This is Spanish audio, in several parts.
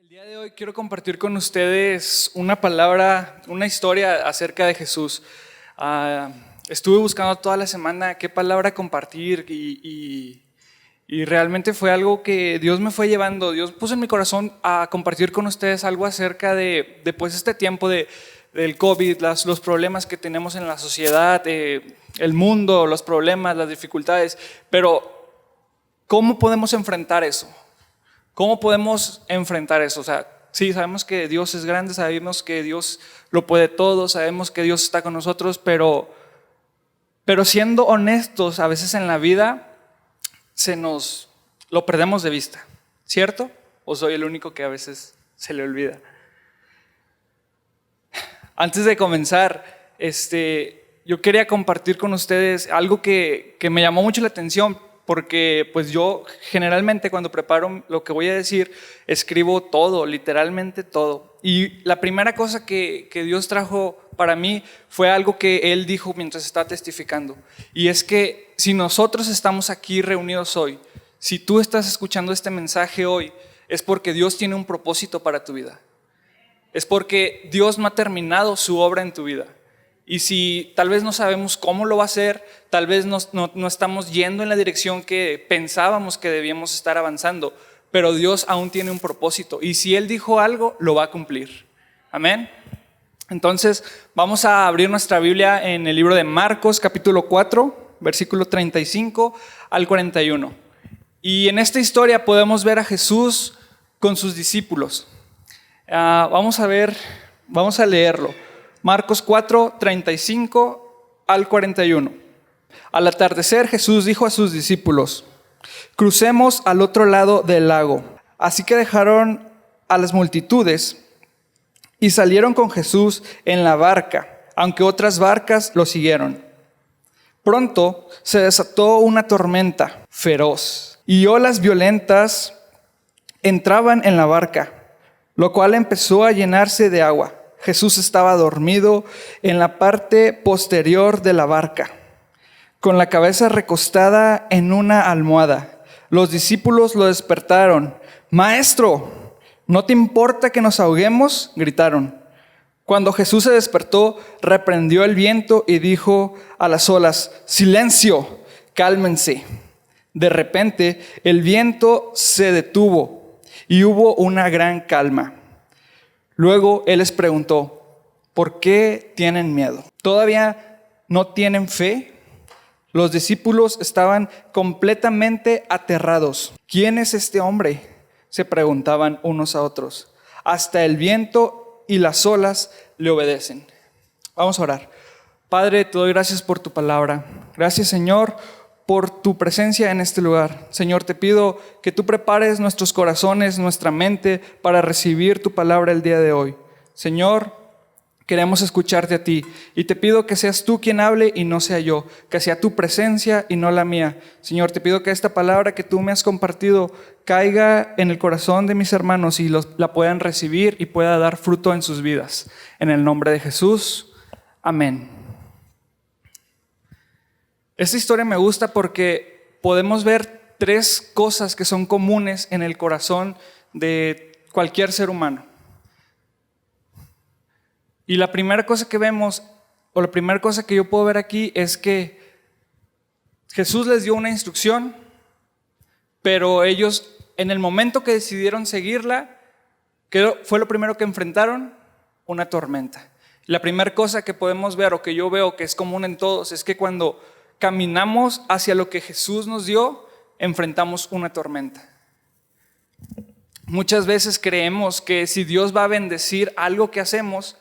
El día de hoy quiero compartir con ustedes una palabra, una historia acerca de Jesús. Estuve buscando toda la semana qué palabra compartir y realmente fue algo que Dios me fue llevando. Dios puso en mi corazón a compartir con ustedes algo acerca de pues este tiempo del COVID, los problemas que tenemos en la sociedad, el mundo, los problemas, las dificultades. Pero ¿cómo podemos enfrentar eso? ¿Cómo podemos enfrentar eso? O sea, sí, sabemos que Dios es grande, sabemos que Dios lo puede todo, sabemos que Dios está con nosotros, pero siendo honestos, a veces en la vida lo perdemos de vista, ¿cierto? ¿O soy el único que a veces se le olvida? Antes de comenzar, yo quería compartir con ustedes algo que me llamó mucho la atención. Porque pues yo generalmente cuando preparo lo que voy a decir, escribo todo, literalmente todo. Y la primera cosa que Dios trajo para mí fue algo que Él dijo mientras estaba testificando. Y es que si nosotros estamos aquí reunidos hoy, si tú estás escuchando este mensaje hoy, es porque Dios tiene un propósito para tu vida. Es porque Dios no ha terminado su obra en tu vida. Y si tal vez no sabemos cómo lo va a hacer, tal vez no estamos yendo en la dirección que pensábamos que debíamos estar avanzando, pero Dios aún tiene un propósito y si Él dijo algo, lo va a cumplir. Amén. Entonces vamos a abrir nuestra Biblia en el libro de Marcos capítulo 4, versículo 35 al 41. Y en esta historia podemos ver a Jesús con sus discípulos. Vamos a leerlo. Marcos 4, 35 al 41. Al atardecer Jesús dijo a sus discípulos: crucemos al otro lado del lago. Así que dejaron a las multitudes y salieron con Jesús en la barca, aunque otras barcas lo siguieron. Pronto se desató una tormenta feroz y olas violentas entraban en la barca, lo cual empezó a llenarse de agua. Jesús estaba dormido en la parte posterior de la barca, con la cabeza recostada en una almohada. Los discípulos lo despertaron. «Maestro, ¿no te importa que nos ahoguemos?», gritaron. Cuando Jesús se despertó, reprendió el viento y dijo a las olas: «Silencio, cálmense». De repente, el viento se detuvo y hubo una gran calma. Luego Él les preguntó: ¿por qué tienen miedo? ¿Todavía no tienen fe? Los discípulos estaban completamente aterrados. ¿Quién es este hombre?, se preguntaban unos a otros. Hasta el viento y las olas le obedecen. Vamos a orar. Padre, te doy gracias por tu palabra. Gracias, Señor, por tu presencia en este lugar. Señor, te pido que tú prepares nuestros corazones, nuestra mente para recibir tu palabra el día de hoy. Señor, queremos escucharte a ti y te pido que seas tú quien hable y no sea yo, que sea tu presencia y no la mía. Señor, te pido que esta palabra que tú me has compartido caiga en el corazón de mis hermanos y la puedan recibir y pueda dar fruto en sus vidas. En el nombre de Jesús, amén. Esta historia me gusta porque podemos ver tres cosas que son comunes en el corazón de cualquier ser humano. Y la primera cosa que vemos, o la primera cosa que yo puedo ver aquí, es que Jesús les dio una instrucción, pero ellos, en el momento que decidieron seguirla, ¿qué fue lo primero que enfrentaron? Una tormenta. La primera cosa que podemos ver, o que yo veo que es común en todos, es que cuando caminamos hacia lo que Jesús nos dio, enfrentamos una tormenta. Muchas veces creemos que si Dios va a bendecir algo que hacemos,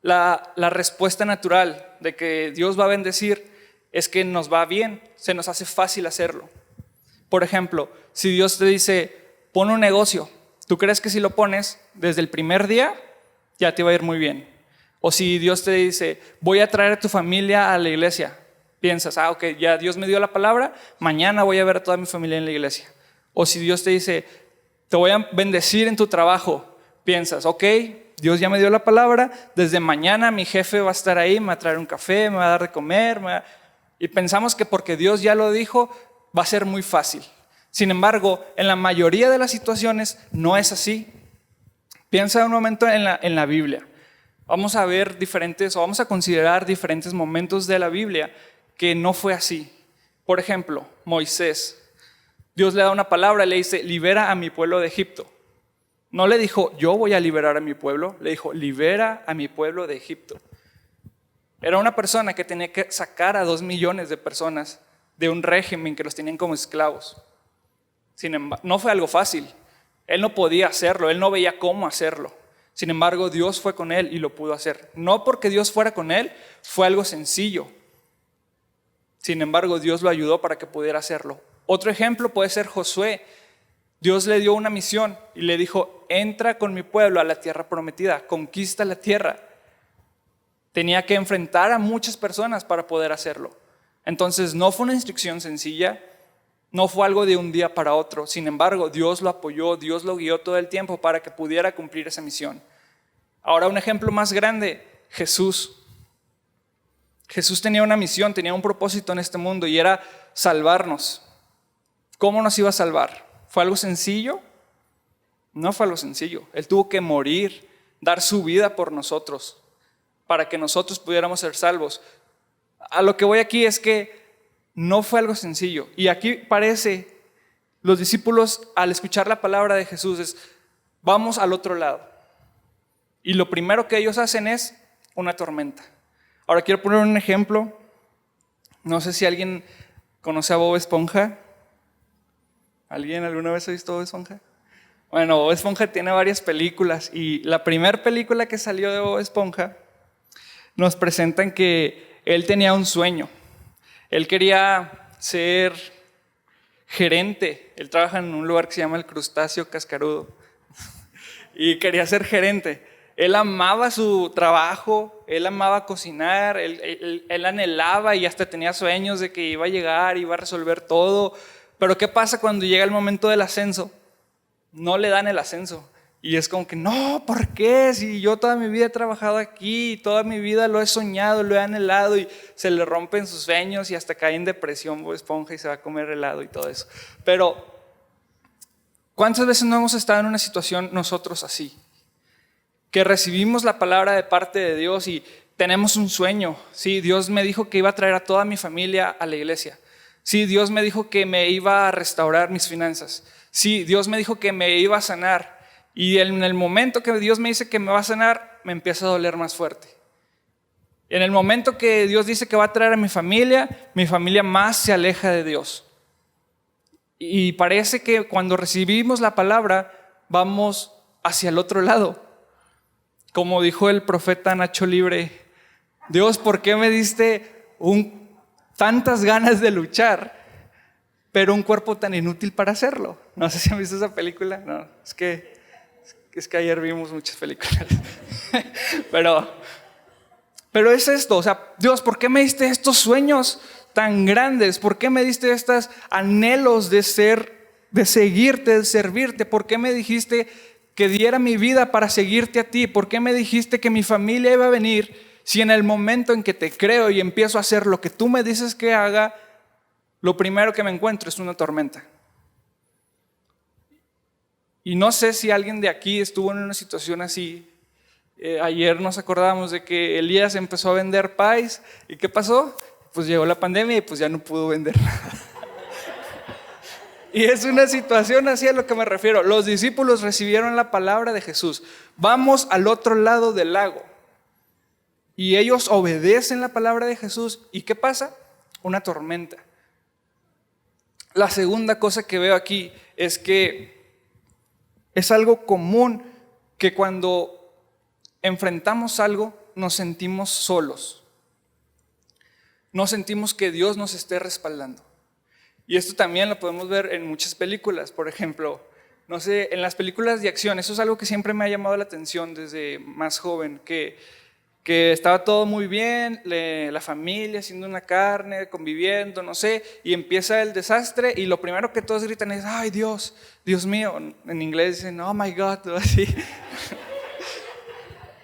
la respuesta natural de que Dios va a bendecir es que nos va bien, se nos hace fácil hacerlo. Por ejemplo, si Dios te dice: pon un negocio, ¿tú crees que si lo pones desde el primer día ya te va a ir muy bien? O si Dios te dice: voy a traer a tu familia a la iglesia, piensas: ok, ya Dios me dio la palabra, mañana voy a ver a toda mi familia en la iglesia. O si Dios te dice: te voy a bendecir en tu trabajo, piensas: ok, Dios ya me dio la palabra, desde mañana mi jefe va a estar ahí, me va a traer un café, me va a dar de comer, y pensamos que porque Dios ya lo dijo, va a ser muy fácil. Sin embargo, en la mayoría de las situaciones no es así. Piensa un momento en la Biblia. Vamos a ver vamos a considerar diferentes momentos de la Biblia que no fue así. Por ejemplo, Moisés. Dios le da una palabra y le dice, libera a mi pueblo de Egipto. No le dijo, yo voy a liberar a mi pueblo, le dijo, libera a mi pueblo de Egipto. Era una persona que tenía que sacar a 2 millones de personas de un régimen que los tenían como esclavos. Sin embargo, no fue algo fácil. Él no podía hacerlo, él no veía cómo hacerlo. Sin embargo, Dios fue con él y lo pudo hacer. No porque Dios fuera con él, fue algo sencillo. Sin embargo, Dios lo ayudó para que pudiera hacerlo. Otro ejemplo puede ser Josué. Dios le dio una misión y le dijo, entra con mi pueblo a la tierra prometida, conquista la tierra. Tenía que enfrentar a muchas personas para poder hacerlo. Entonces no fue una instrucción sencilla, no fue algo de un día para otro. Sin embargo, Dios lo apoyó, Dios lo guió todo el tiempo para que pudiera cumplir esa misión. Ahora un ejemplo más grande, Jesús. Jesús tenía una misión, tenía un propósito en este mundo y era salvarnos. ¿Cómo nos iba a salvar? ¿Fue algo sencillo? No fue algo sencillo. Él tuvo que morir, dar su vida por nosotros, para que nosotros pudiéramos ser salvos. A lo que voy aquí es que no fue algo sencillo. Y aquí parece, los discípulos al escuchar la palabra de Jesús es, vamos al otro lado. Y lo primero que ellos hacen es una tormenta. Ahora quiero poner un ejemplo. No sé si alguien conoce a Bob Esponja. ¿Alguien alguna vez ha visto Bob Esponja? Bueno, Bob Esponja tiene varias películas y la primera película que salió de Bob Esponja nos presentan que él tenía un sueño. Él quería ser gerente. Él trabaja en un lugar que se llama el Crustáceo Cascarudo y quería ser gerente. Él amaba su trabajo, él amaba cocinar, él anhelaba y hasta tenía sueños de que iba a llegar, iba a resolver todo. Pero ¿qué pasa cuando llega el momento del ascenso? No le dan el ascenso. Y es como que, no, ¿por qué? Si yo toda mi vida he trabajado aquí, toda mi vida lo he soñado, lo he anhelado y se le rompen sus sueños y hasta cae en depresión Bob Esponja y se va a comer helado y todo eso. Pero, ¿cuántas veces no hemos estado en una situación nosotros así? Que recibimos la palabra de parte de Dios y tenemos un sueño. Sí, Dios me dijo que iba a traer a toda mi familia a la iglesia. Sí, Dios me dijo que me iba a restaurar mis finanzas. Sí, Dios me dijo que me iba a sanar. Y en el momento que Dios me dice que me va a sanar, me empieza a doler más fuerte. En el momento que Dios dice que va a traer a mi familia más se aleja de Dios. Y parece que cuando recibimos la palabra, vamos hacia el otro lado. Como dijo el profeta Nacho Libre, Dios, ¿por qué me diste tantas ganas de luchar, pero un cuerpo tan inútil para hacerlo? No sé si han visto esa película. No, es que ayer vimos muchas películas. pero es esto, o sea, Dios, ¿por qué me diste estos sueños tan grandes? ¿Por qué me diste estos anhelos de seguirte, de servirte? ¿Por qué me dijiste que diera mi vida para seguirte a ti? ¿Por qué me dijiste que mi familia iba a venir si en el momento en que te creo y empiezo a hacer lo que tú me dices que haga, lo primero que me encuentro es una tormenta? Y no sé si alguien de aquí estuvo en una situación así. Ayer nos acordábamos de que Elías empezó a vender pies. ¿Y qué pasó? Pues llegó la pandemia y pues ya no pudo vender nada. Y es una situación así a lo que me refiero. Los discípulos recibieron la palabra de Jesús. Vamos al otro lado del lago. Y ellos obedecen la palabra de Jesús. ¿Y qué pasa? Una tormenta. La segunda cosa que veo aquí es que es algo común que cuando enfrentamos algo nos sentimos solos. No sentimos que Dios nos esté respaldando. Y esto también lo podemos ver en muchas películas. Por ejemplo, no sé, en las películas de acción, eso es algo que siempre me ha llamado la atención desde más joven, que estaba todo muy bien, la familia haciendo una carne, conviviendo, no sé, y empieza el desastre y lo primero que todos gritan es, ay Dios, Dios mío. En inglés dicen, oh my God, todo así.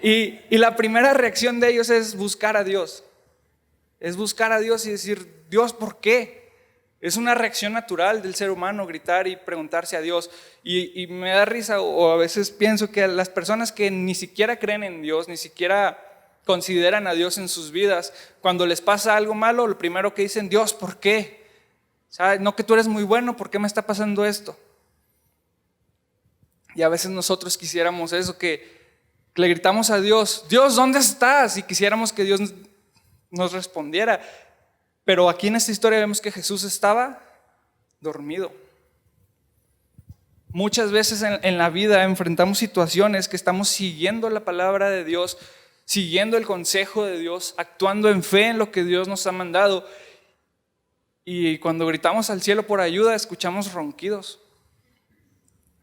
Y la primera reacción de ellos es buscar a Dios. Es buscar a Dios y decir, Dios, ¿por qué? Es una reacción natural del ser humano gritar y preguntarse a Dios. Y me da risa, o a veces pienso que las personas que ni siquiera creen en Dios, ni siquiera consideran a Dios en sus vidas, cuando les pasa algo malo, lo primero que dicen: Dios, ¿por qué? ¿Sabes? No, que tú eres muy bueno, ¿por qué me está pasando esto? Y a veces nosotros quisiéramos eso, que le gritamos a Dios: Dios, ¿dónde estás? Y quisiéramos que Dios nos respondiera. Pero aquí en esta historia vemos que Jesús estaba dormido. Muchas veces en la vida enfrentamos situaciones que estamos siguiendo la palabra de Dios, siguiendo el consejo de Dios, actuando en fe en lo que Dios nos ha mandado. Y cuando gritamos al cielo por ayuda, escuchamos ronquidos.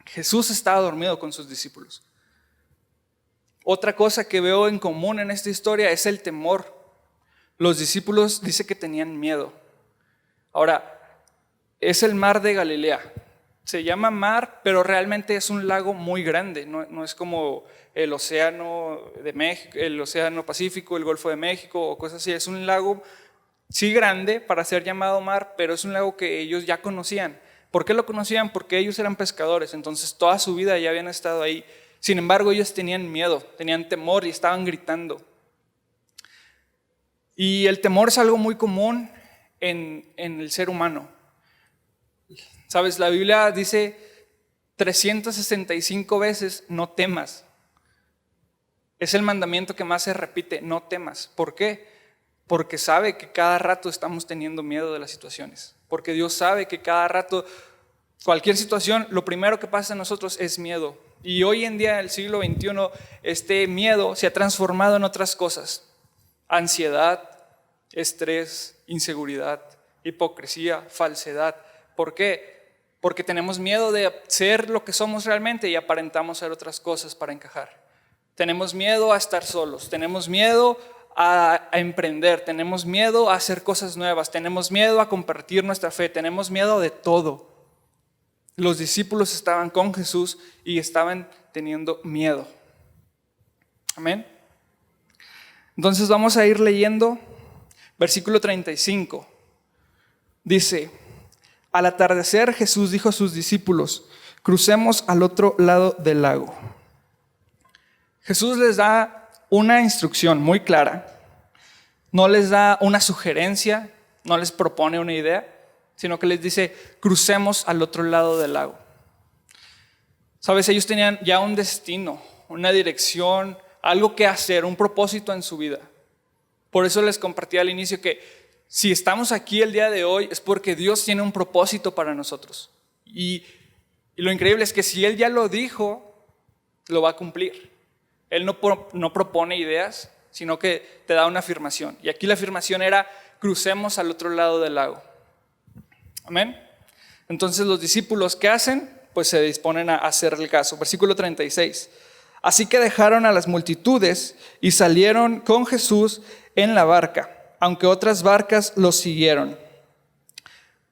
Jesús estaba dormido con sus discípulos. Otra cosa que veo en común en esta historia es el temor. Los discípulos dice que tenían miedo. Ahora, es el mar de Galilea. Se llama mar, pero realmente es un lago muy grande. No es como el océano de México, el océano Pacífico, el Golfo de México o cosas así. Es un lago, sí, grande para ser llamado mar, pero es un lago que ellos ya conocían. ¿Por qué lo conocían? Porque ellos eran pescadores, entonces toda su vida ya habían estado ahí. Sin embargo, ellos tenían miedo, tenían temor y estaban gritando. Y el temor es algo muy común en el ser humano. ¿Sabes? La Biblia dice 365 veces: no temas. Es el mandamiento que más se repite: no temas. ¿Por qué? Porque sabe que cada rato estamos teniendo miedo de las situaciones. Porque Dios sabe que cada rato, cualquier situación, lo primero que pasa en nosotros es miedo. Y hoy en día, en el siglo XXI, este miedo se ha transformado en otras cosas: ansiedad, estrés, inseguridad, hipocresía, falsedad. ¿Por qué? Porque tenemos miedo de ser lo que somos realmente y aparentamos ser otras cosas para encajar. Tenemos miedo a estar solos, tenemos miedo a emprender, tenemos miedo a hacer cosas nuevas, tenemos miedo a compartir nuestra fe, tenemos miedo de todo. Los discípulos estaban con Jesús y estaban teniendo miedo. Amén. Entonces vamos a ir leyendo versículo 35. Dice: al atardecer Jesús dijo a sus discípulos: crucemos al otro lado del lago. Jesús les da una instrucción muy clara. No les da una sugerencia, no les propone una idea, sino que les dice: crucemos al otro lado del lago. Sabes, ellos tenían ya un destino, una dirección, algo que hacer, un propósito en su vida. Por eso les compartí al inicio que si estamos aquí el día de hoy es porque Dios tiene un propósito para nosotros. Y lo increíble es que si Él ya lo dijo, lo va a cumplir. Él no propone ideas, sino que te da una afirmación. Y aquí la afirmación era: crucemos al otro lado del lago. Amén. Entonces los discípulos, ¿qué hacen? Pues se disponen a hacerle caso. Versículo 36. Así que dejaron a las multitudes y salieron con Jesús en la barca, aunque otras barcas los siguieron.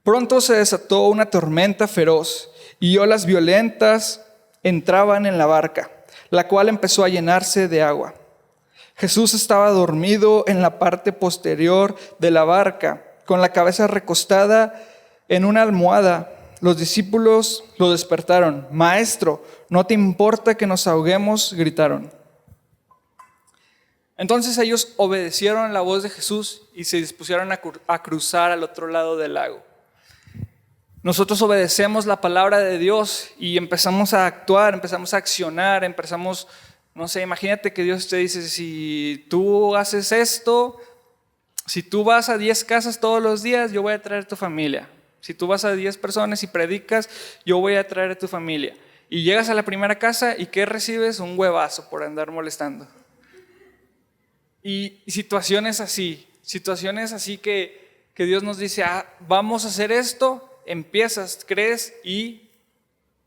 Pronto se desató una tormenta feroz y olas violentas entraban en la barca, la cual empezó a llenarse de agua. Jesús estaba dormido en la parte posterior de la barca, con la cabeza recostada en una almohada. Los discípulos lo despertaron. Maestro, ¿no te importa que nos ahoguemos?, gritaron. Entonces ellos obedecieron la voz de Jesús y se dispusieron a cruzar al otro lado del lago. Nosotros obedecemos la palabra de Dios y empezamos a actuar, empezamos a accionar, no sé, imagínate que Dios te dice: si tú haces esto, si tú vas a 10 casas todos los días, yo voy a traer a tu familia. Si tú vas a 10 personas y predicas, yo voy a traer a tu familia. Y llegas a la primera casa y ¿qué recibes? Un huevazo por andar molestando. Y situaciones así que Dios nos dice: vamos a hacer esto, empiezas, crees y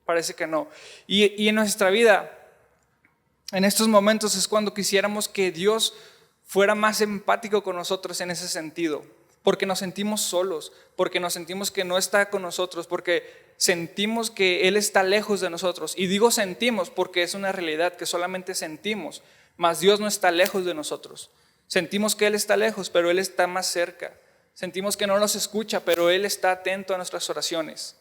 parece que no. Y en nuestra vida, en estos momentos es cuando quisiéramos que Dios fuera más empático con nosotros en ese sentido, porque nos sentimos solos, porque nos sentimos que no está con nosotros, porque sentimos que Él está lejos de nosotros. Y digo sentimos porque es una realidad que solamente sentimos, mas Dios no está lejos de nosotros. Sentimos que Él está lejos, pero Él está más cerca. Sentimos que no nos escucha, pero Él está atento a nuestras oraciones.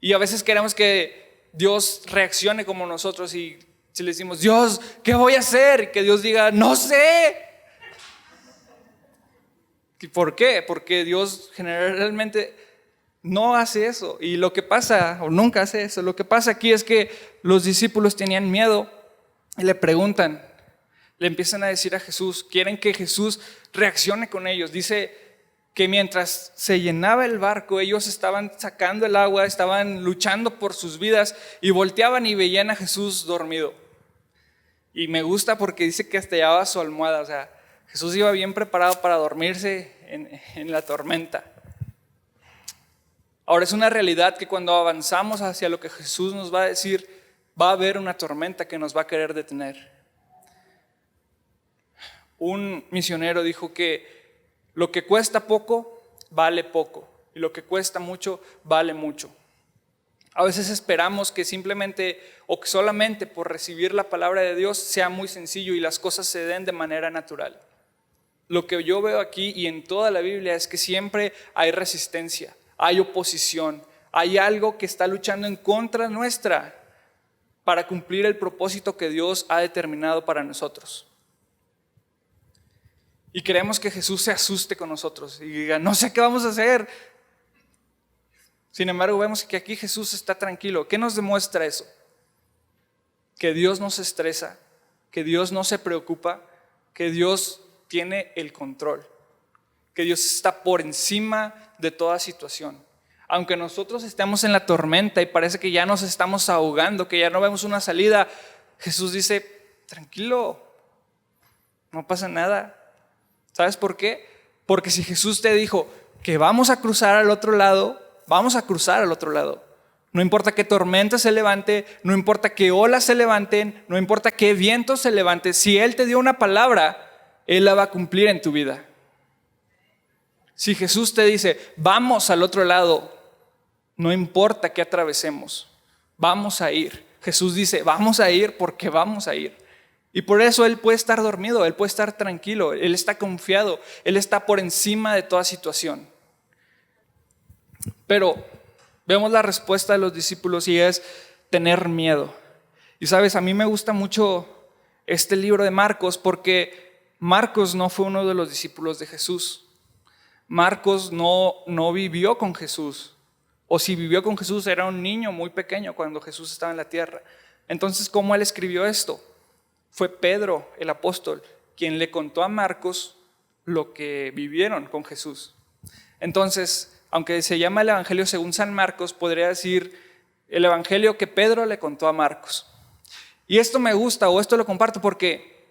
Y a veces queremos que Dios reaccione como nosotros y si le decimos, Dios, ¿qué voy a hacer? Y que Dios diga, no sé. ¿Y por qué? Porque Dios generalmente no hace eso. Y lo que pasa, o nunca hace eso, lo que pasa aquí es que los discípulos tenían miedo y le preguntan, le empiezan a decir a Jesús, quieren que Jesús reaccione con ellos. Dice que mientras se llenaba el barco, ellos estaban sacando el agua, estaban luchando por sus vidas y volteaban y veían a Jesús dormido. Y me gusta porque dice que hasta llevaba su almohada, o sea, Jesús iba bien preparado para dormirse en la tormenta. Ahora es una realidad que cuando avanzamos hacia lo que Jesús nos va a decir, va a haber una tormenta que nos va a querer detener. Un misionero dijo que lo que cuesta poco, vale poco. Y lo que cuesta mucho, vale mucho. A veces esperamos que simplemente o que solamente por recibir la palabra de Dios sea muy sencillo y las cosas se den de manera natural. Lo que yo veo aquí y en toda la Biblia es que siempre hay resistencia, hay oposición, hay algo que está luchando en contra nuestra para cumplir el propósito que Dios ha determinado para nosotros. Y queremos que Jesús se asuste con nosotros y diga, no sé qué vamos a hacer. Sin embargo, vemos que aquí Jesús está tranquilo. ¿Qué nos demuestra eso? Que Dios no se estresa, que Dios no se preocupa, que Dios tiene el control, que Dios está por encima de toda situación. Aunque nosotros estemos en la tormenta y parece que ya nos estamos ahogando, que ya no vemos una salida, Jesús dice, tranquilo, no pasa nada. ¿Sabes por qué? Porque si Jesús te dijo que vamos a cruzar al otro lado, vamos a cruzar al otro lado. No importa qué tormenta se levante, no importa qué olas se levanten, no importa qué viento se levante, si Él te dio una palabra, Él la va a cumplir en tu vida. Si Jesús te dice, vamos al otro lado, no importa qué atravesemos, vamos a ir. Jesús dice, vamos a ir porque vamos a ir. Y por eso Él puede estar dormido, Él puede estar tranquilo, Él está confiado, Él está por encima de toda situación. Pero vemos la respuesta de los discípulos y es tener miedo. Y sabes, a mí me gusta mucho este libro de Marcos porque Marcos no fue uno de los discípulos de Jesús. Marcos no vivió con Jesús. O si vivió con Jesús era un niño muy pequeño cuando Jesús estaba en la tierra. Entonces, ¿cómo él escribió esto? Fue Pedro, el apóstol, quien le contó a Marcos lo que vivieron con Jesús. Entonces, aunque se llama el Evangelio según San Marcos, podría decir el Evangelio que Pedro le contó a Marcos. Y esto me gusta, o esto lo comparto porque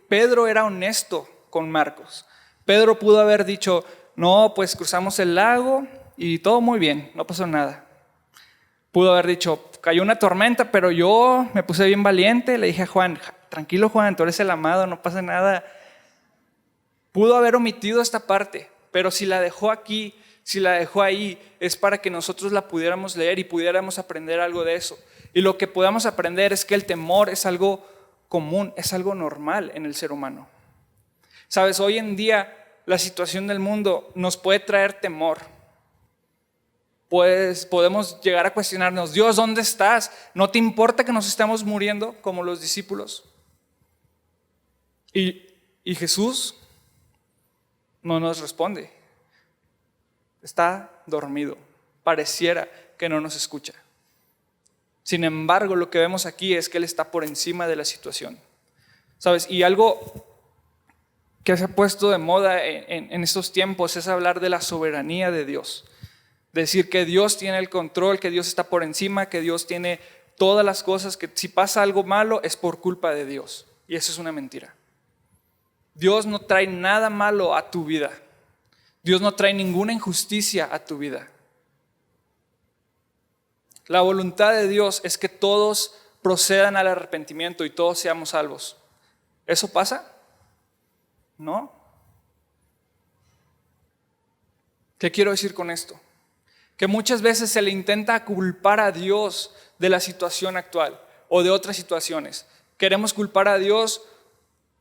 Pedro era honesto con Marcos. Pedro pudo haber dicho, no, pues cruzamos el lago y todo muy bien, no pasó nada. Pudo haber dicho, cayó una tormenta, pero yo me puse bien valiente, le dije a Juan, tranquilo Juan, tú eres el amado, no pasa nada. Pudo haber omitido esta parte, pero si la dejó aquí, si la dejó ahí, es para que nosotros la pudiéramos leer y pudiéramos aprender algo de eso. Y lo que podamos aprender es que el temor es algo común, es algo normal en el ser humano. Sabes, hoy en día la situación del mundo nos puede traer temor. Pues podemos llegar a cuestionarnos, Dios, ¿dónde estás? ¿No te importa que nos estemos muriendo como los discípulos? Y Jesús no nos responde. Está dormido. Pareciera que no nos escucha. Sin embargo, lo que vemos aquí es que Él está por encima de la situación. ¿Sabes? Y algo que se ha puesto de moda en estos tiempos es hablar de la soberanía de Dios. Decir que Dios tiene el control, que Dios está por encima, que Dios tiene todas las cosas, que si pasa algo malo es por culpa de Dios. Y eso es una mentira. Dios no trae nada malo a tu vida. Dios no trae ninguna injusticia a tu vida. La voluntad de Dios es que todos procedan al arrepentimiento y todos seamos salvos. ¿Eso pasa? ¿No? ¿Qué quiero decir con esto? Que muchas veces se le intenta culpar a Dios de la situación actual o de otras situaciones. Queremos culpar a Dios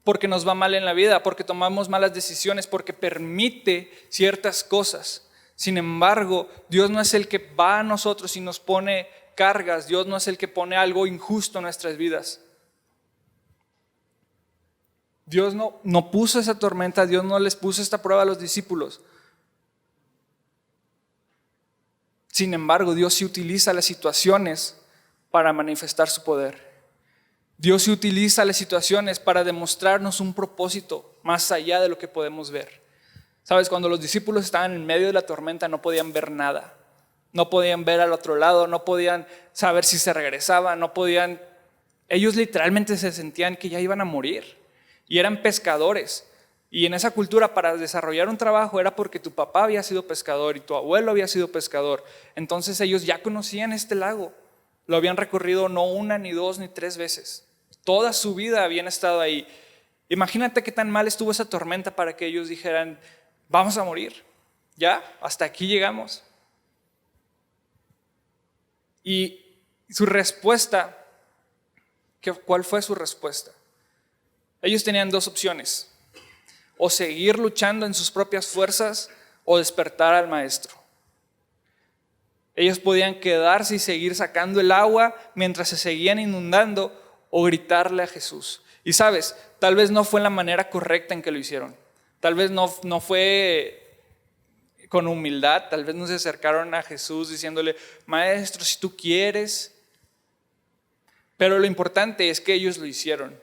porque nos va mal en la vida, porque tomamos malas decisiones, porque permite ciertas cosas. Sin embargo, Dios no es el que va a nosotros y nos pone cargas. Dios no es el que pone algo injusto en nuestras vidas. Dios no puso esa tormenta, Dios no les puso esta prueba a los discípulos. Sin embargo, Dios sí utiliza las situaciones para manifestar su poder. Dios sí utiliza las situaciones para demostrarnos un propósito más allá de lo que podemos ver. Sabes, cuando los discípulos estaban en medio de la tormenta no podían ver nada. No podían ver al otro lado, no podían saber si se regresaban, ellos literalmente se sentían que ya iban a morir. Y eran pescadores. Y en esa cultura, para desarrollar un trabajo era porque tu papá había sido pescador y tu abuelo había sido pescador. Entonces ellos ya conocían este lago. Lo habían recorrido no una, ni dos, ni tres veces. Toda su vida habían estado ahí. Imagínate qué tan mal estuvo esa tormenta para que ellos dijeran, vamos a morir. Ya, hasta aquí llegamos. Y su respuesta, ¿cuál fue su respuesta? Ellos tenían dos opciones: o seguir luchando en sus propias fuerzas o despertar al maestro. Ellos podían quedarse y seguir sacando el agua mientras se seguían inundando, o gritarle a Jesús. Y sabes, tal vez no fue la manera correcta en que lo hicieron. Tal vez no fue con humildad, tal vez no se acercaron a Jesús diciéndole, maestro, si tú quieres. Pero lo importante es que ellos lo hicieron.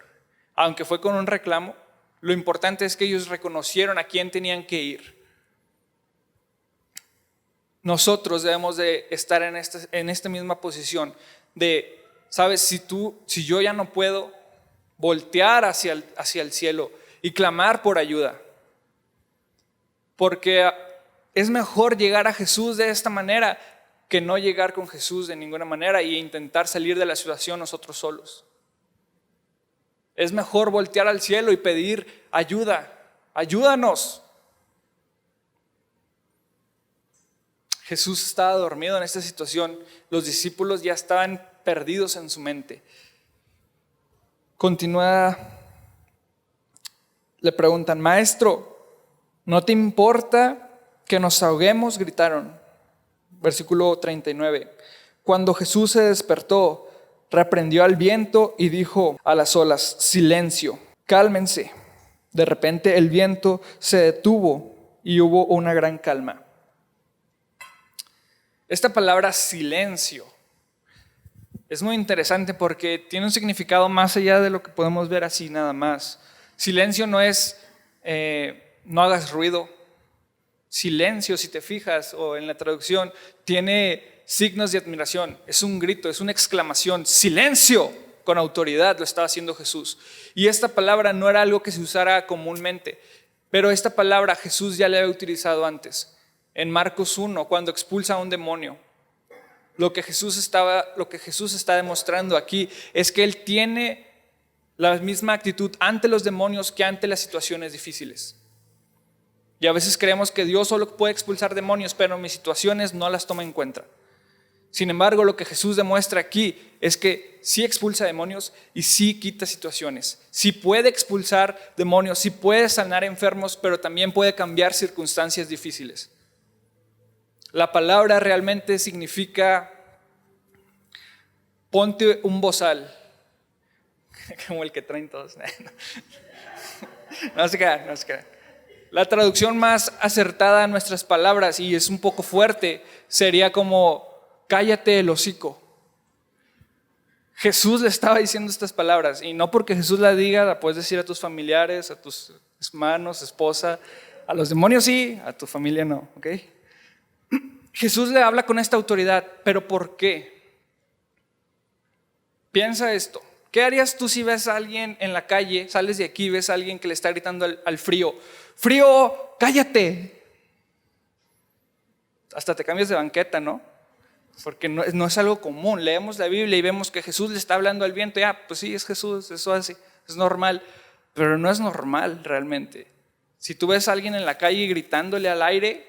Aunque fue con un reclamo, lo importante es que ellos reconocieron a quién tenían que ir. Nosotros debemos de estar en esta misma posición de, sabes, si yo ya no puedo, voltear hacia el cielo y clamar por ayuda. Porque es mejor llegar a Jesús de esta manera que no llegar con Jesús de ninguna manera e intentar salir de la situación nosotros solos. Es mejor voltear al cielo y pedir ayuda. Ayúdanos. Jesús estaba dormido en esta situación. Los discípulos ya estaban perdidos en su mente. Continúa. Le preguntan, maestro, ¿no te importa que nos ahoguemos? Gritaron. Versículo 39. Cuando Jesús se despertó, reprendió al viento y dijo a las olas, silencio, cálmense. De repente el viento se detuvo y hubo una gran calma. Esta palabra silencio es muy interesante porque tiene un significado más allá de lo que podemos ver así nada más. Silencio no es no hagas ruido. Silencio, si te fijas, o en la traducción, tiene signos de admiración. Es un grito, es una exclamación. ¡Silencio! Con autoridad lo estaba haciendo Jesús. Y esta palabra no era algo que se usara comúnmente, pero esta palabra Jesús ya la había utilizado antes. En Marcos 1, cuando expulsa a un demonio. Lo que Jesús está demostrando aquí es que Él tiene la misma actitud ante los demonios que ante las situaciones difíciles. Y a veces creemos que Dios solo puede expulsar demonios, pero mis situaciones no las toma en cuenta. Sin embargo, lo que Jesús demuestra aquí es que sí expulsa demonios y sí quita situaciones. Sí puede expulsar demonios, sí puede sanar enfermos, pero también puede cambiar circunstancias difíciles. La palabra realmente significa ponte un bozal, como el que traen todos. No se crean. La traducción más acertada a nuestras palabras, y es un poco fuerte, sería como cállate el hocico. Jesús le estaba diciendo estas palabras, y no porque Jesús la diga, la puedes decir a tus familiares, a tus hermanos, esposa, a los demonios sí, a tu familia no, ¿ok? Jesús le habla con esta autoridad, pero ¿por qué? Piensa esto. ¿Qué harías tú si ves a alguien en la calle, sales de aquí y ves a alguien que le está gritando al frío? ¡Frío, cállate! Hasta te cambias de banqueta, ¿no? Porque no es algo común. Leemos la Biblia y vemos que Jesús le está hablando al viento. Pues sí, es Jesús, eso así, es normal. Pero no es normal realmente. Si tú ves a alguien en la calle gritándole al aire,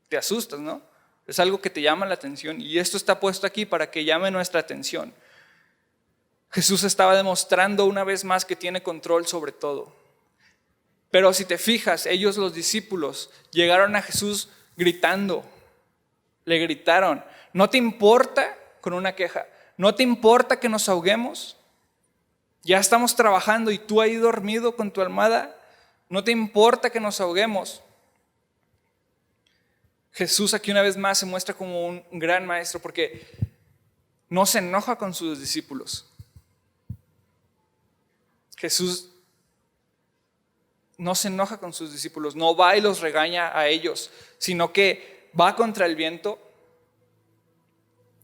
te asustas, ¿no? Es algo que te llama la atención. Y esto está puesto aquí para que llame nuestra atención. Jesús estaba demostrando una vez más que tiene control sobre todo. Pero si te fijas, ellos, los discípulos, llegaron a Jesús gritando. Le gritaron: ¿no te importa? Con una queja. ¿No te importa que nos ahoguemos? Ya estamos trabajando y tú ahí dormido con tu almohada. ¿No te importa que nos ahoguemos? Jesús aquí una vez más se muestra como un gran maestro porque no se enoja con sus discípulos. Jesús no se enoja con sus discípulos, no va y los regaña a ellos, sino que va contra el viento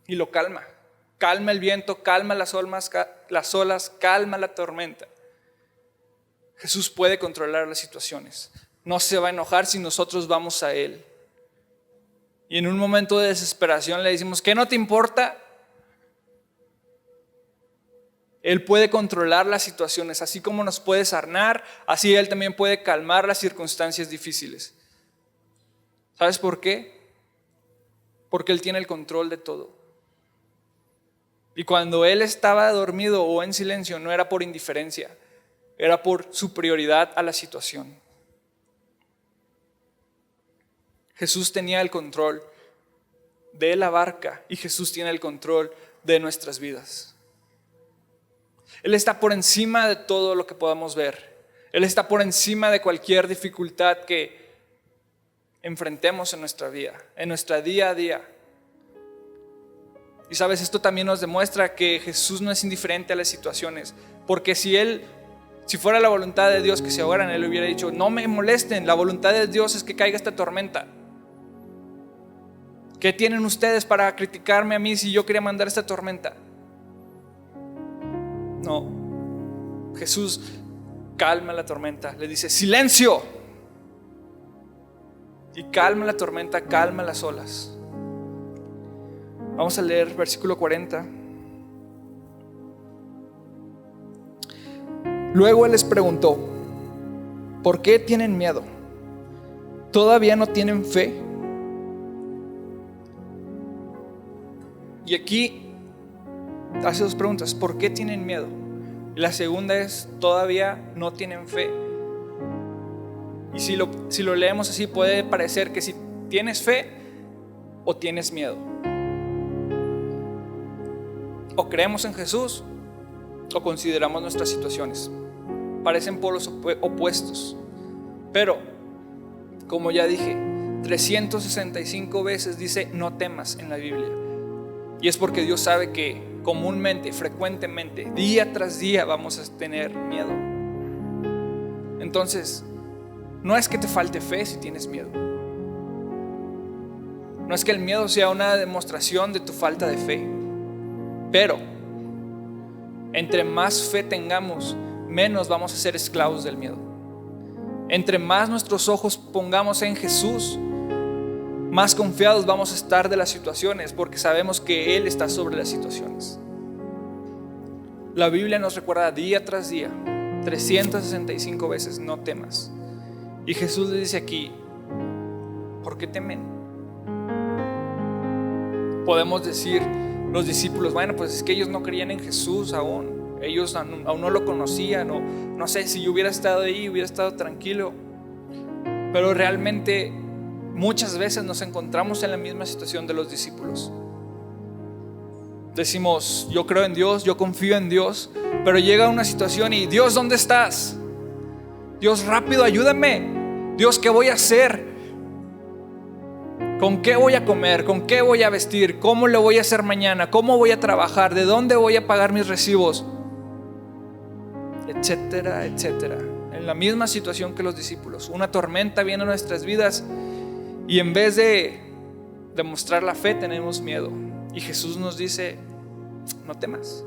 y lo calma. Calma el viento, calma las olas, calma la tormenta. Jesús puede controlar las situaciones. No se va a enojar si nosotros vamos a Él. Y en un momento de desesperación le decimos: ¿qué no te importa? Él puede controlar las situaciones, así como nos puede sanar, así Él también puede calmar las circunstancias difíciles. ¿Sabes por qué? Porque Él tiene el control de todo. Y cuando Él estaba dormido o en silencio, no era por indiferencia, era por superioridad a la situación. Jesús tenía el control de la barca y Jesús tiene el control de nuestras vidas. Él está por encima de todo lo que podamos ver. Él está por encima de cualquier dificultad que enfrentemos en nuestra vida, en nuestra día a día. Y sabes, esto también nos demuestra que Jesús no es indiferente a las situaciones, porque si fuera la voluntad de Dios que se ahogaran, Él hubiera dicho: no me molesten, la voluntad de Dios es que caiga esta tormenta. ¿Qué tienen ustedes para criticarme a mí si yo quería mandar esta tormenta? No, Jesús calma la tormenta, le dice: silencio, y calma la tormenta, calma las olas. Vamos a leer versículo 40. Luego Él les preguntó: ¿por qué tienen miedo? ¿Todavía no tienen fe? Y aquí hace dos preguntas: ¿por qué tienen miedo? Y la segunda es: ¿todavía no tienen fe? Y si lo leemos así, puede parecer que si tienes fe o tienes miedo. O creemos en Jesús o consideramos nuestras situaciones. Parecen polos opuestos. Pero, como ya dije, 365 veces dice no temas en la Biblia. Y es porque Dios sabe que comúnmente, frecuentemente, día tras día vamos a tener miedo. Entonces, no es que te falte fe si tienes miedo. No es que el miedo sea una demostración de tu falta de fe. Pero, entre más fe tengamos, menos vamos a ser esclavos del miedo. Entre más nuestros ojos pongamos en Jesús, más confiados vamos a estar de las situaciones, porque sabemos que Él está sobre las situaciones. La Biblia nos recuerda día tras día, 365 veces: no temas. Y Jesús le dice aquí: ¿por qué temen? Podemos decir los discípulos: bueno, pues es que ellos no creían en Jesús aún. Ellos aún no lo conocían. O no sé, si yo hubiera estado ahí, hubiera estado tranquilo. Pero realmente muchas veces nos encontramos en la misma situación de los discípulos. Decimos: yo creo en Dios, yo confío en Dios. Pero llega una situación y: Dios, ¿dónde estás? Dios, rápido, ayúdame. Dios, ¿qué voy a hacer? ¿Con qué voy a comer? ¿Con qué voy a vestir? ¿Cómo lo voy a hacer mañana? ¿Cómo voy a trabajar? ¿De dónde voy a pagar mis recibos? Etcétera, etcétera. En la misma situación que los discípulos. Una tormenta viene a nuestras vidas y en vez de demostrar la fe tenemos miedo. Y Jesús nos dice: no temas.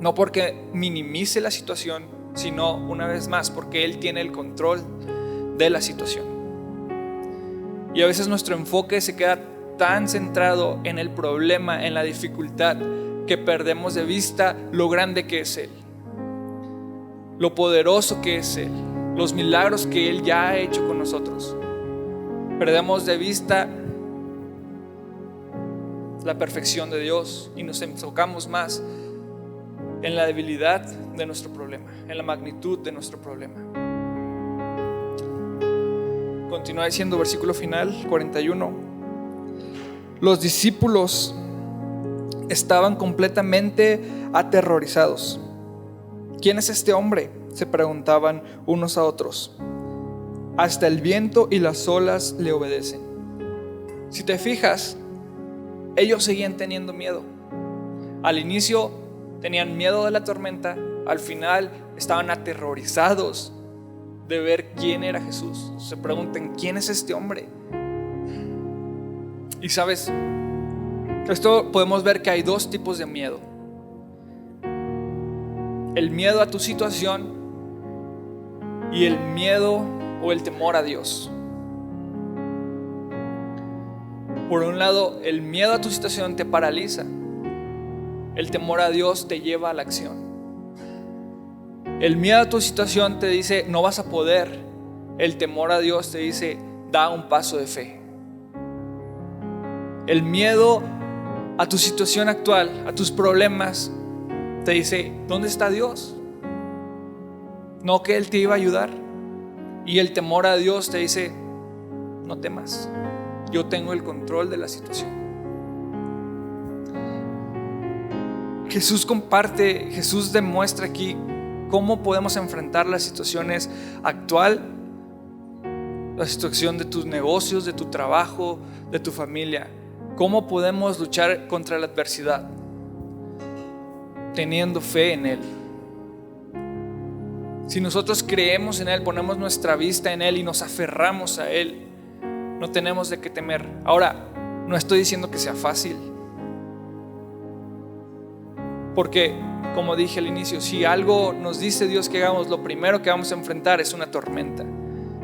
No porque minimice la situación, sino una vez más porque Él tiene el control de la situación. Y a veces nuestro enfoque se queda tan centrado en el problema, en la dificultad, que perdemos de vista lo grande que es Él, lo poderoso que es Él, los milagros que Él ya ha hecho con nosotros. Perdemos de vista la perfección de Dios y nos enfocamos más en la debilidad de nuestro problema, en la magnitud de nuestro problema. Continúa diciendo, versículo final, 41. Los discípulos estaban completamente aterrorizados. ¿Quién es este hombre?, se preguntaban unos a otros. Hasta el viento y las olas le obedecen. Si te fijas, ellos seguían teniendo miedo. Al inicio tenían miedo de la tormenta, al final estaban aterrorizados de ver quién era Jesús. Se preguntan, ¿quién es este hombre? Y sabes, esto podemos ver que hay dos tipos de miedo: el miedo a tu situación y el miedo o el temor a Dios. Por un lado, el miedo a tu situación te paraliza. El temor a Dios te lleva a la acción. El miedo a tu situación te dice, no vas a poder. El temor a Dios te dice, da un paso de fe. El miedo a tu situación actual, a tus problemas, te dice, ¿dónde está Dios? No que Él te iba a ayudar. Y el temor a Dios te dice, no temas, yo tengo el control de la situación. Jesús demuestra aquí cómo podemos enfrentar las situaciones actual, la situación de tus negocios, de tu trabajo, de tu familia. Cómo podemos luchar contra la adversidad, teniendo fe en Él. Si nosotros creemos en Él, ponemos nuestra vista en Él y nos aferramos a Él, no tenemos de qué temer. Ahora, no estoy diciendo que sea fácil, porque como dije al inicio, si algo nos dice Dios que hagamos, lo primero que vamos a enfrentar es una tormenta.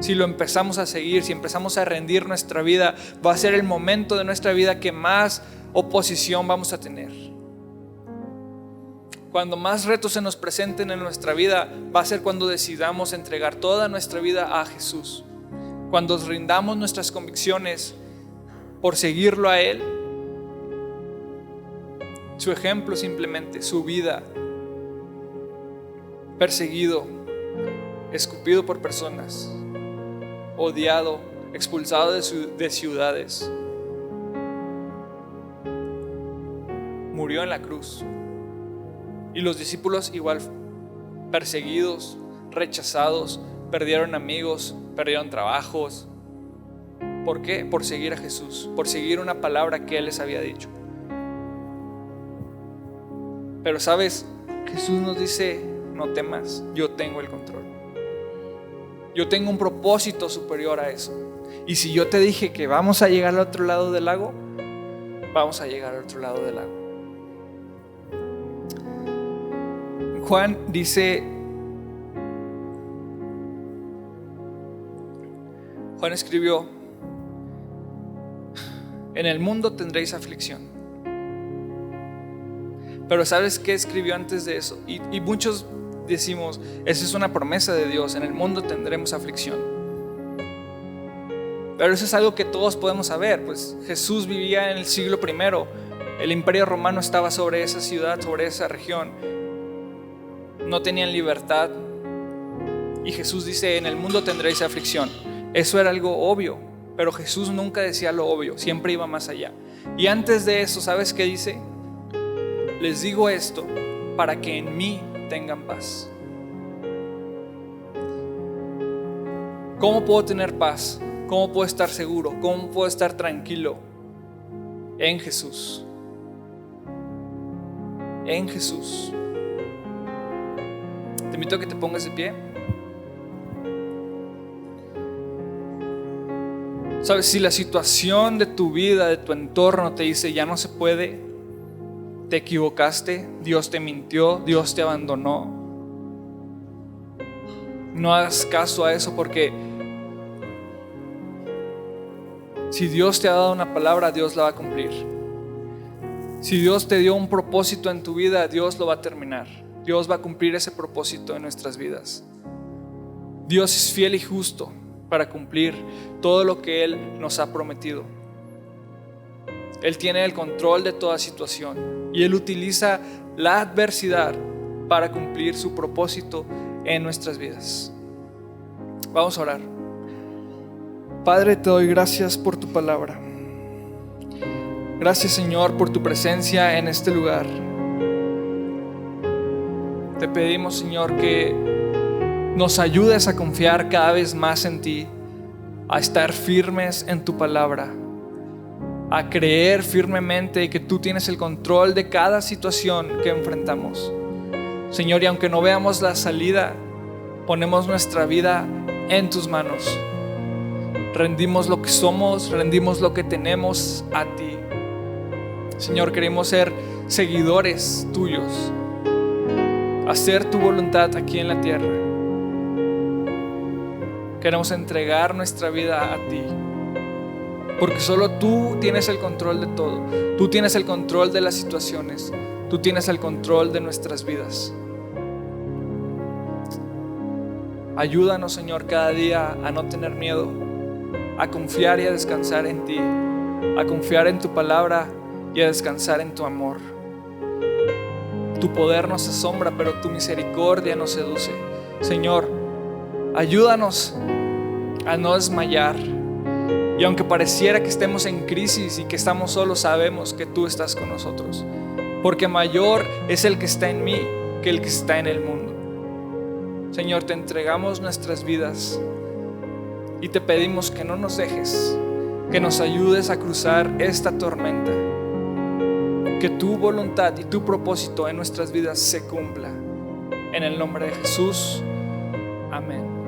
Si lo empezamos a seguir, si empezamos a rendir nuestra vida, va a ser el momento de nuestra vida que más oposición vamos a tener. Cuando más retos se nos presenten en nuestra vida, va a ser cuando decidamos entregar toda nuestra vida a Jesús. Cuando rindamos nuestras convicciones por seguirlo a Él. Su ejemplo simplemente, su vida, perseguido, escupido por personas, odiado, expulsado de ciudades, murió en la cruz. Y los discípulos igual, perseguidos, rechazados, perdieron amigos, perdieron trabajos. ¿Por qué? Por seguir a Jesús, por seguir una palabra que Él les había dicho. Pero sabes, Jesús nos dice, no temas, yo tengo el control. Yo tengo un propósito superior a eso. Y si yo te dije que vamos a llegar al otro lado del lago, vamos a llegar al otro lado del lago. Juan dice, Juan escribió, en el mundo tendréis aflicción. Pero ¿sabes qué escribió antes de eso? Y muchos decimos, esa es una promesa de Dios, en el mundo tendremos aflicción. Pero eso es algo que todos podemos saber, pues Jesús vivía en el siglo I, el imperio romano estaba sobre esa ciudad, sobre esa región, no tenían libertad, y Jesús dice, en el mundo tendréis aflicción. Eso era algo obvio, pero Jesús nunca decía lo obvio, siempre iba más allá. Y antes de eso, ¿sabes qué dice? Les digo esto para que en mí tengan paz. ¿Cómo puedo tener paz? ¿Cómo puedo estar seguro? ¿Cómo puedo estar tranquilo? En Jesús. En Jesús. Te invito a que te pongas de pie. Sabes, si la situación de tu vida, de tu entorno te dice ya no se puede, te equivocaste, Dios te mintió, Dios te abandonó, no hagas caso a eso, porque si Dios te ha dado una palabra, Dios la va a cumplir. Si Dios te dio un propósito en tu vida, Dios lo va a terminar. Dios va a cumplir ese propósito en nuestras vidas. Dios es fiel y justo para cumplir todo lo que Él nos ha prometido. Él tiene el control de toda situación y Él utiliza la adversidad para cumplir su propósito en nuestras vidas. Vamos a orar. Padre, te doy gracias por tu palabra. Gracias, Señor, por tu presencia en este lugar. Te pedimos, Señor, que nos ayudes a confiar cada vez más en ti, a estar firmes en tu palabra, a creer firmemente que tú tienes el control de cada situación que enfrentamos. Señor, y aunque no veamos la salida, ponemos nuestra vida en tus manos. Rendimos lo que somos, rendimos lo que tenemos a ti. Señor, queremos ser seguidores tuyos, hacer tu voluntad aquí en la tierra. Queremos entregar nuestra vida a ti, porque solo tú tienes el control de todo. Tú tienes el control de las situaciones. Tú tienes el control de nuestras vidas. Ayúdanos, Señor, cada día a no tener miedo, a confiar y a descansar en ti, a confiar en tu palabra y a descansar en tu amor. Tu poder nos asombra, pero tu misericordia nos seduce. Señor, ayúdanos a no desmayar. Y aunque pareciera que estemos en crisis y que estamos solos, sabemos que tú estás con nosotros, porque mayor es el que está en mí que el que está en el mundo. Señor, te entregamos nuestras vidas y te pedimos que no nos dejes, que nos ayudes a cruzar esta tormenta, que tu voluntad y tu propósito en nuestras vidas se cumpla. En el nombre de Jesús, amén.